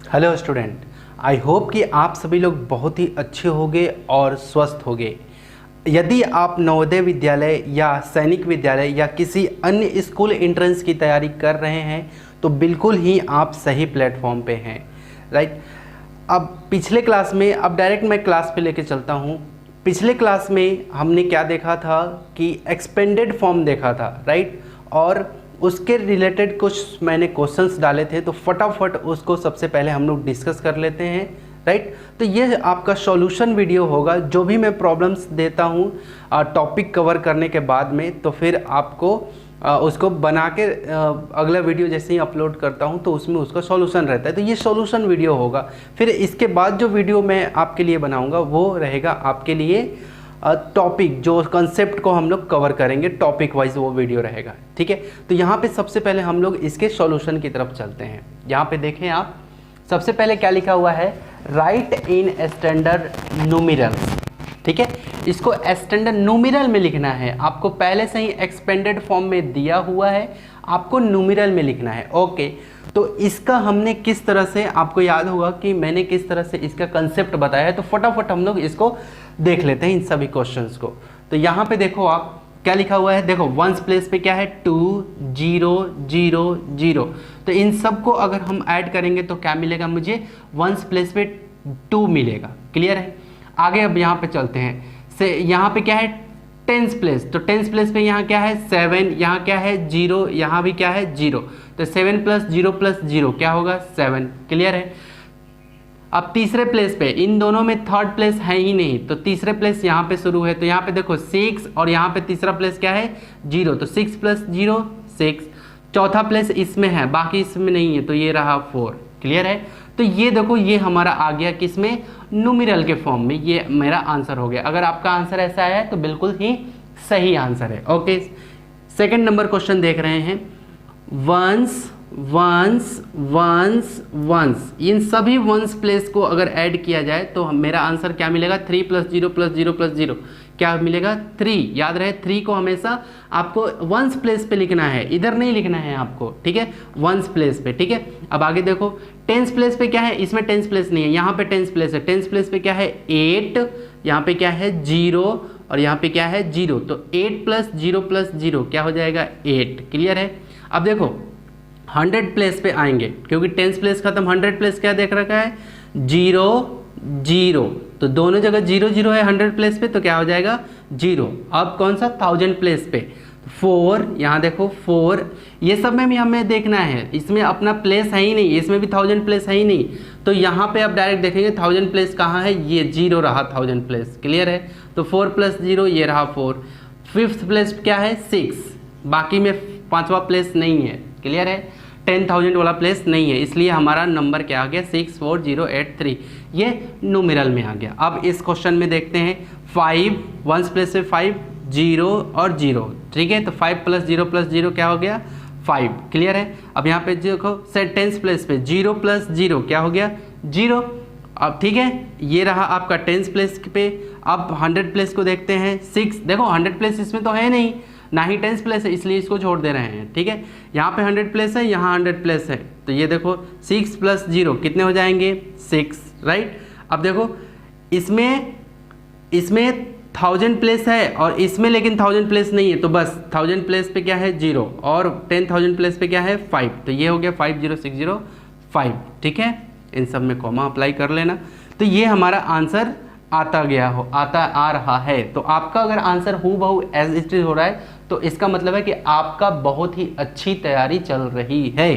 Hello student, I hope कि आप सभी लोग बहुत ही अच्छे होंगे और स्वस्थ होंगे। यदि आप नवोदय विद्यालय या सैनिक विद्यालय या किसी अन्य स्कूल एंट्रेंस की तैयारी कर रहे हैं तो बिल्कुल ही आप सही प्लेटफॉर्म पे हैं, राइट। अब पिछले क्लास में, अब डायरेक्ट मैं क्लास पे लेके चलता हूँ। पिछले क्लास में हमने क्या देखा था कि एक्सपेंडेड फॉर्म देखा था, राइट, और उसके रिलेटेड कुछ मैंने क्वेश्चंस डाले थे, तो फटाफट उसको सबसे पहले हम लोग डिस्कस कर लेते हैं, राइट। तो ये आपका सॉल्यूशन वीडियो होगा। जो भी मैं प्रॉब्लम्स देता हूँ टॉपिक कवर करने के बाद में, तो फिर आपको उसको बना के अगला वीडियो जैसे ही अपलोड करता हूँ तो उसमें उसका सॉल्यूशन रहता है। तो ये सॉल्यूशन वीडियो होगा। फिर इसके बाद जो वीडियो मैं आपके लिए बनाऊँगा वो रहेगा आपके लिए टॉपिक, जो कंसेप्ट को हम लोग कवर करेंगे टॉपिक वाइज वो वीडियो रहेगा, ठीक है। तो यहाँ पे सबसे पहले हम लोग इसके सॉल्यूशन की तरफ चलते हैं। यहाँ पे देखें आप, सबसे पहले क्या लिखा हुआ है, राइट इन स्टैंडर्ड न्यूमेरल, ठीक है। इसको स्टैंडर्ड न्यूमेरल में लिखना है। आपको पहले से ही एक्सपेंडेड फॉर्म में दिया हुआ है, आपको न्यूमेरल में लिखना है, ओके। तो इसका हमने किस तरह से, आपको याद होगा कि मैंने किस तरह से इसका कंसेप्ट बताया है, तो फटाफट हम लोग इसको देख लेते हैं इन सभी क्वेश्चंस को। तो यहाँ पे देखो आप क्या लिखा हुआ है, देखो वंस प्लेस पे क्या है 2 0 0 0। तो इन सब को अगर हम ऐड करेंगे तो क्या मिलेगा मुझे, वंस प्लेस पे 2 मिलेगा, क्लियर है। आगे अब यहाँ पे चलते हैं, से यहाँ पे क्या है टेंस प्लेस, तो टेंस प्लेस पे यहाँ क्या है 7, यहाँ क्या है 0, यहाँ भी क्या है 0। तो 7 + 0 + 0 क्या होगा 7, क्लियर है। अब तीसरे प्लेस पे, इन दोनों में थर्ड प्लेस है ही नहीं, तो तीसरे प्लेस यहाँ पे शुरू है। तो यहाँ पे देखो 6 और यहाँ पे तीसरा प्लेस क्या है 0, तो 6 + 0 6। चौथा प्लेस इसमें है, बाकी इसमें नहीं है, तो ये रहा 4, क्लियर है। तो ये देखो, ये हमारा आ गया किसमें, न्यूमेरल के फॉर्म में। ये मेरा आंसर हो गया। अगर आपका आंसर ऐसा है तो बिल्कुल ही सही आंसर है, ओके। सेकंड नंबर क्वेश्चन देख रहे हैं, वंस वंस वंस वंस, इन सभी वंस प्लेस को अगर ऐड किया जाए तो मेरा आंसर क्या मिलेगा, 3 + 0 + 0 + 0 क्या मिलेगा 3। याद रहे 3 को हमेशा आपको वंस प्लेस पे लिखना है, इधर नहीं लिखना है आपको, ठीक है, वंस प्लेस पे, ठीक है। अब आगे देखो टेंस प्लेस पे क्या है, इसमें टेंस प्लेस नहीं है, यहाँ पे टेंस प्लेस है। टेंस प्लेस पे क्या है 8, यहाँ पे क्या है 0 और यहाँ पे क्या है 0, तो 8 + 0 + 0 क्या हो जाएगा 8, क्लियर है। अब देखो 100 प्लेस पे आएंगे, क्योंकि टेंस प्लेस खत्म, 100 प्लेस क्या देख रखा है 0 0, तो दोनों जगह 0 0 है 100 प्लेस पे, तो क्या हो जाएगा 0। अब कौन सा 1000 प्लेस पे 4, यहाँ देखो 4, ये सब में भी हमें देखना है, इसमें अपना प्लेस है ही नहीं, इसमें भी 1000 प्लेस है ही नहीं, तो यहाँ पे अब डायरेक्ट देखेंगे 1000 प्लेस कहाँ है, ये 0 रहा 1000 प्लेस, क्लियर है। तो 4 + 0 ये रहा 4। फिफ्थ प्लेस क्या है 6, बाकी में पांचवा प्लेस नहीं है, क्लियर है। 10,000 वाला प्लेस नहीं है, इसलिए हमारा नंबर क्या आ गया 64083, ये न्यूमेरल में आ गया। अब इस क्वेश्चन में देखते हैं 5, वंस प्लेस पे 5 0 और 0, ठीक है। तो 5 + 0 + 0 क्या हो गया 5, क्लियर है। अब यहाँ पे देखो टेंस प्लेस पे 0 + 0 क्या हो गया 0। अब ठीक है, ये रहा आपका टेंस प्लेस पे। अब 100 प्लेस को देखते हैं 6, देखो 100 प्लेस इसमें तो है नहीं, ना ही टेंस प्लेस है, इसलिए इसको छोड़ दे रहे हैं, ठीक है। यहाँ पे 100 प्लेस है, यहाँ 100 प्लेस है, तो ये देखो 6 + 0 कितने हो जाएंगे 6, राइट। अब देखो इसमें 1000 प्लेस है और इसमें लेकिन 1000 प्लेस नहीं है, तो बस 1000 प्लेस पे क्या है 0 और 10,000 प्लेस पे क्या है 5, तो ये हो गया 50605, ठीक है। इन सब में कॉमा अप्लाई कर लेना। तो ये हमारा आंसर आता आ रहा है। तो आपका अगर आंसर हूबहू एज इट इज हो रहा है तो इसका मतलब है कि आपका बहुत ही अच्छी तैयारी चल रही है,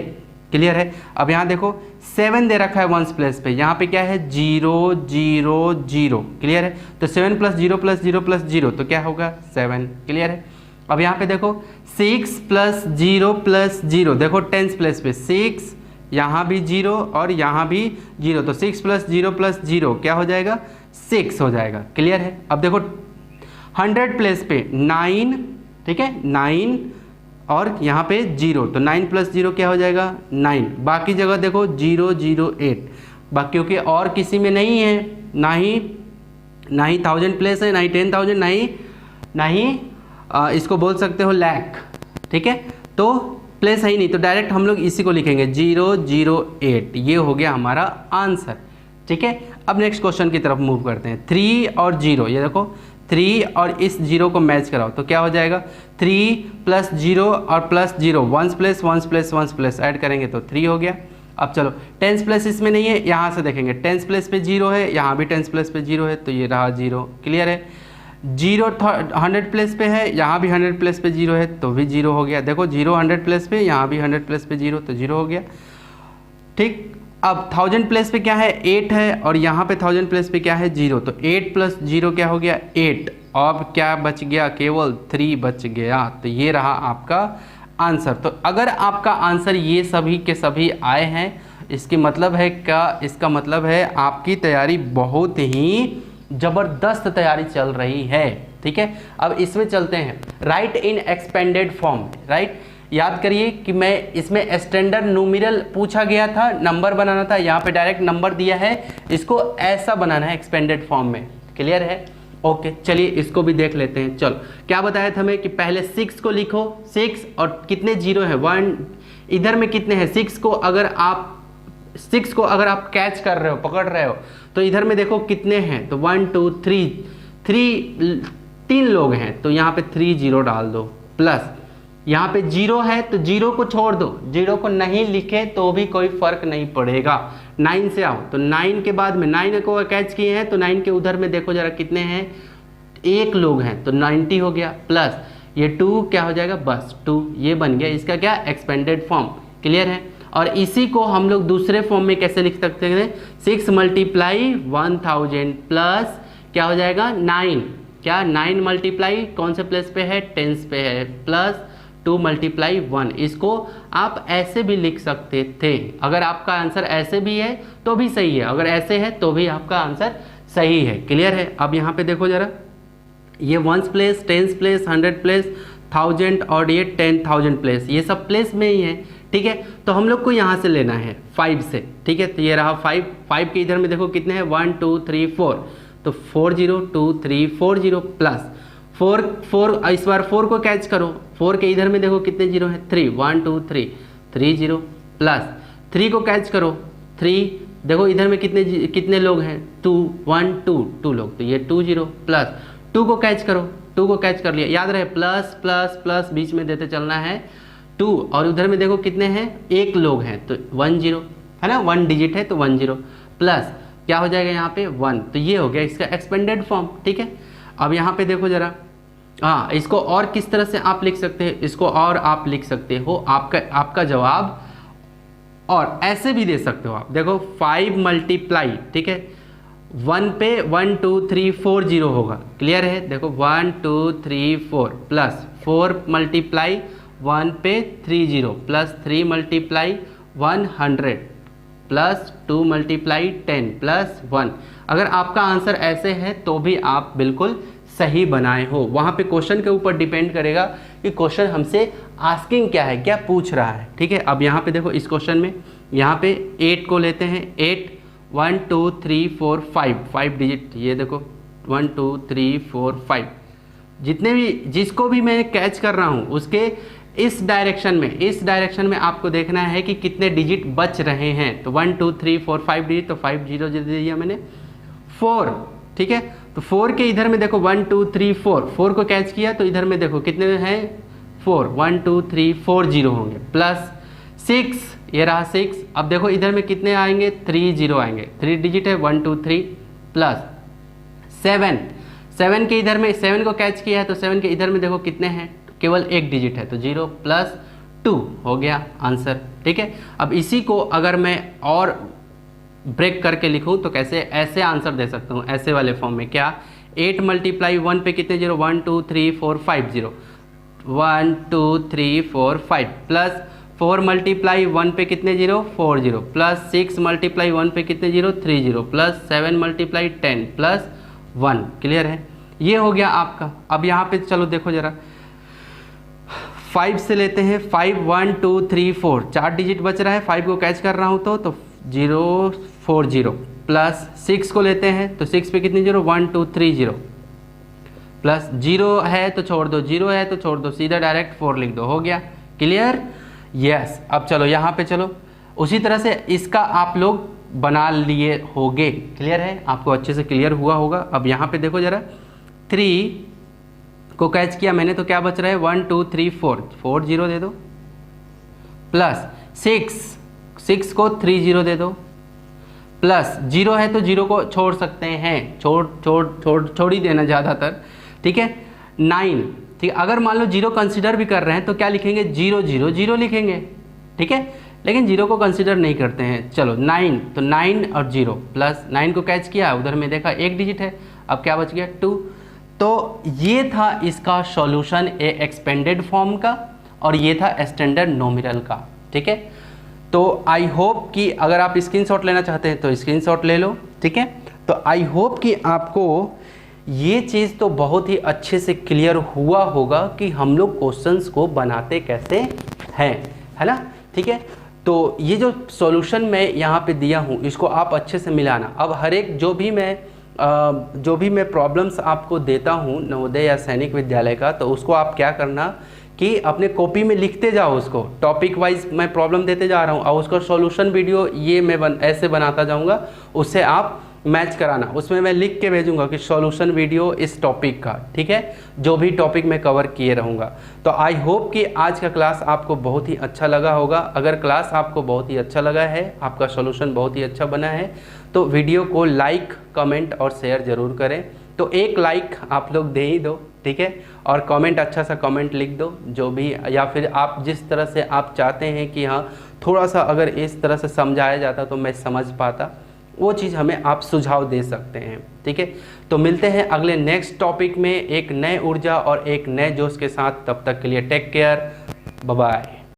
क्लियर है। अब यहाँ देखो 7 दे रखा है वंस प्लेस पे, यहाँ पे क्या है 0 0 0, क्लियर है। तो 7 + 0 + 0 + 0 तो क्या होगा 7, क्लियर है। अब यहाँ पे देखो 6 + 0 + 0, देखो टेंस प्लेस पे 6, यहाँ भी 0 और यहाँ भी 0, तो 6 + 0 + 0 क्या हो जाएगा 6 हो जाएगा, क्लियर है। अब देखो 100 प्लेस पे 9, ठीक है 9 और यहाँ पे 0, तो 9 + 0 क्या हो जाएगा 9। बाकी जगह देखो 0 0 8, बाकी क्योंकि और किसी में नहीं है, ना ही 1000 प्लेस है, ना ही 10,000, ना ही इसको बोल सकते हो लाख, ठीक है। तो प्लेस है ही नहीं, तो डायरेक्ट हम लोग इसी को लिखेंगे 008, ये हो गया हमारा आंसर। ठीक है, अब नेक्स्ट क्वेश्चन की तरफ मूव करते हैं। 3 और 0, ये देखो 3 और इस 0 को मैच कराओ तो क्या हो जाएगा, 3 प्लस 0 और plus 0, ones place ones place ones place add करेंगे तो 3 हो गया। अब चलो टेंस प्लेस इसमें नहीं है, यहाँ से देखेंगे टेंस प्लेस पे 0 है, यहाँ भी टेंस प्लेस पे 0 है, तो ये रहा 0। क्लियर है। 0 100 प्लेस पे है, यहाँ भी 100 प्लेस पे 0 है, तो भी 0 हो गया। देखो 0 100 प्लेस पे, यहाँ भी 100 प्लेस पे 0, तो 0 हो गया। ठीक, अब 1000 प्लेस पे क्या है, 8 है, और यहाँ पे 1000 प्लेस पे क्या है, 0, तो 8 प्लस 0 क्या हो गया, 8। अब क्या बच गया, केवल 3 बच गया, तो ये रहा आपका आंसर। तो अगर आपका आंसर ये सभी के सभी आए हैं, इसकी मतलब है क्या, इसका मतलब है आपकी तैयारी बहुत ही ज़बरदस्त तैयारी चल रही है। ठीक है, अब इसमें चलते हैं। राइट इन एक्सपेंडेड फॉर्म, राइट, याद करिए कि मैं इसमें स्टैंडर्ड न्यूमेरल पूछा गया था, नंबर बनाना था, यहाँ पे डायरेक्ट नंबर दिया है, इसको ऐसा बनाना है एक्सपेंडेड फॉर्म में। क्लियर है, ओके। चलिए इसको भी देख लेते हैं। चलो क्या बताया था हमें कि पहले 6 को लिखो, 6 और कितने 0 है, 1, इधर में कितने हैं, 6 को अगर आप कैच कर रहे हो, पकड़ रहे हो, तो इधर में देखो कितने हैं, तो 1 2 3 3 लोग हैं, तो यहाँ पे 3 0 डाल दो, प्लस यहाँ पे 0 है तो 0 को छोड़ दो, 0 को नहीं लिखे तो भी कोई फर्क नहीं पड़ेगा। 9 से आओ, तो 9 के बाद में 9 को कैच किए हैं, तो 9 के उधर में देखो जरा कितने हैं, 1 लोग हैं, तो 90 हो गया, प्लस ये 2 क्या हो जाएगा, बस 2, ये बन गया इसका क्या, एक्सपेंडेड फॉर्म। क्लियर है। और इसी को हम लोग दूसरे फॉर्म में कैसे लिख सकते हैं, 6 मल्टीप्लाई 1000 प्लस क्या हो जाएगा, 9, क्या 9 मल्टीप्लाई कौन से प्लेस पे है, टेंस पे है, प्लस 2 मल्टीप्लाई 1। इसको आप ऐसे भी लिख सकते थे, अगर आपका आंसर ऐसे भी है तो भी सही है, अगर ऐसे है तो भी आपका आंसर सही है। क्लियर है। अब यहाँ पे देखो जरा, ये ones place, tens place, 100 place, 1000 और ये 10,000 प्लेस, ये सब प्लेस में ही है। ठीक है, तो हम लोग को यहाँ से लेना है 5 से। ठीक है, तो ये रहा 5 के इधर में देखो कितने हैं, 1 2 3 4, तो 4 0 2 3 4 0 प्लस 4 इस बार 4 को कैच करो, 4 के इधर में देखो कितने 0 है, 3 1 2 3 3 0 प्लस 3 को कैच करो, 3 देखो इधर में कितने लोग हैं, 2 1 2 2 लोग, तो ये 2 0 प्लस 2 को कैच करो, 2 को कैच कर लिया, याद रहे प्लस प्लस प्लस बीच में देते चलना है 2, और उधर में देखो कितने हैं, 1 लोग हैं, तो 1 0 है ना, 1 डिजिट है तो 1 0 प्लस क्या हो जाएगा यहाँ पे 1, तो ये हो गया इसका एक्सपेंडेड फॉर्म। ठीक है, अब यहाँ पे देखो जरा, हाँ इसको और किस तरह से आप लिख सकते हैं, इसको और आप लिख सकते हो, आपका जवाब और ऐसे भी दे सकते हो आप। देखो 5 मल्टीप्लाई, ठीक है, 1 पे 1 2 3 4 0 होगा। क्लियर है, देखो 1 2 3 4 प्लस 4 मल्टीप्लाई 1 पे 3 0 plus 3 multiply 100 plus 2 multiply 10 plus 1। अगर आपका आंसर ऐसे है तो भी आप बिल्कुल सही बनाए हो। वहाँ पे क्वेश्चन के ऊपर डिपेंड करेगा कि क्वेश्चन हमसे आस्किंग क्या है, क्या पूछ रहा है। ठीक है, अब यहाँ पे देखो इस क्वेश्चन में यहाँ पे 8 को लेते हैं, 8 1 2 3 4 5 डिजिट, ये देखो 1 2 3 4 5, जितने भी जिसको भी मैं कैच कर रहा हूँ उसके इस डायरेक्शन में आपको देखना है कि कितने डिजिट बच रहे हैं। तो 1 2 3 4 5 डिजिट, तो 5 0 दे दिया मैंने, 4। ठीक है, तो 4 के इधर में देखो 1 2 3 4 को कैच किया, तो इधर में देखो कितने हैं, 4 1 2 3 4 0 होंगे, प्लस 6, ये रहा 6। अब देखो इधर में कितने आएंगे, 3 0 आएंगे, 3 डिजिट है, 1 2 3 प्लस 7 के इधर में 7 को कैच किया है, तो 7 के इधर में देखो कितने हैं, केवल 1 डिजिट है, तो 0 प्लस 2 हो गया आंसर। ठीक है, अब इसी को अगर मैं और ब्रेक करके लिखूं तो कैसे, ऐसे आंसर दे सकता हूं, ऐसे वाले फॉर्म में, क्या 8 मल्टीप्लाई 1 पे कितने 0, 1 2 3 4 5 0, 1 2 3 4 5 प्लस 4 मल्टीप्लाई 1 पे कितने 0, 4 0 प्लस 6 मल्टीप्लाई 1 पे कितने 0, 3 0 प्लस 7 मल्टीप्लाई 10 प्लस 1। क्लियर है, ये हो गया आपका। अब यहाँ पे चलो देखो जरा, 5 से लेते हैं, 5 1 2 3 4, 4 डिजिट बच रहा है, 5 को कैच कर रहा हूँ तो 0 4 0 प्लस 6 को लेते हैं, तो 6 पे कितने 0, 1 2 3 0 प्लस 0 है तो छोड़ दो, 0 है तो छोड़ दो, सीधा डायरेक्ट 4 लिख दो, हो गया। क्लियर, यस, अब चलो यहाँ पे चलो, उसी तरह से इसका आप लोग बना लिए होगे। क्लियर है, आपको अच्छे से क्लियर हुआ होगा। अब यहाँ पे देखो जरा, 3 को कैच किया मैंने तो क्या बच रहा है, 1 2 3 4, 4 0 दे दो, प्लस 6 को 3 0 दे दो, प्लस 0 है तो 0 को छोड़ सकते हैं, छोड़ ही देना ज़्यादातर। ठीक है, 9, ठीक है, अगर मान लो 0 कंसिडर भी कर रहे हैं तो क्या लिखेंगे, 0 0 0 लिखेंगे। ठीक है, लेकिन 0 को कंसिडर नहीं करते हैं। चलो 9, तो 9 और 0, प्लस 9 को कैच किया, उधर में देखा 1 डिजिट है, अब क्या बच गया, 2। तो ये था इसका सॉल्यूशन ए एक्सपेंडेड फॉर्म का, और ये था स्टैंडर्ड नॉमिनल का। ठीक है, तो आई होप कि अगर आप स्क्रीनशॉट लेना चाहते हैं तो स्क्रीनशॉट ले लो। ठीक है, तो आई होप कि आपको ये चीज़ तो बहुत ही अच्छे से क्लियर हुआ होगा कि हम लोग क्वेश्चंस को बनाते कैसे हैं, है ना। ठीक है, तो ये जो सॉल्यूशन मैं यहाँ पे दिया हूँ इसको आप अच्छे से मिलाना। अब हर एक जो भी मैं प्रॉब्लम्स आपको देता हूँ नवोदय या सैनिक विद्यालय का, तो उसको आप क्या करना कि अपने कॉपी में लिखते जाओ, उसको टॉपिक वाइज मैं प्रॉब्लम देते जा रहा हूँ और उसका सॉल्यूशन वीडियो ये मैं ऐसे बनाता जाऊँगा, उससे आप मैच कराना। उसमें मैं लिख के भेजूंगा कि सॉल्यूशन वीडियो इस टॉपिक का। ठीक है, जो भी टॉपिक मैं कवर किए रहूँगा। तो आई होप कि आज का क्लास आपको बहुत ही अच्छा लगा होगा। अगर क्लास आपको बहुत ही अच्छा लगा है, आपका सॉल्यूशन बहुत ही अच्छा बना है, तो वीडियो को लाइक, कमेंट और शेयर ज़रूर करें। तो एक लाइक आप लोग दे ही दो, ठीक है, और कमेंट, अच्छा सा कमेंट लिख दो जो भी, या फिर आप जिस तरह से आप चाहते हैं कि हाँ थोड़ा सा अगर इस तरह से समझाया जाता तो मैं समझ पाता, वो चीज़ हमें आप सुझाव दे सकते हैं। ठीक है, तो मिलते हैं अगले नेक्स्ट टॉपिक में एक नए ऊर्जा और एक नए जोश के साथ। तब तक के लिए टेक केयर, बाय बाय।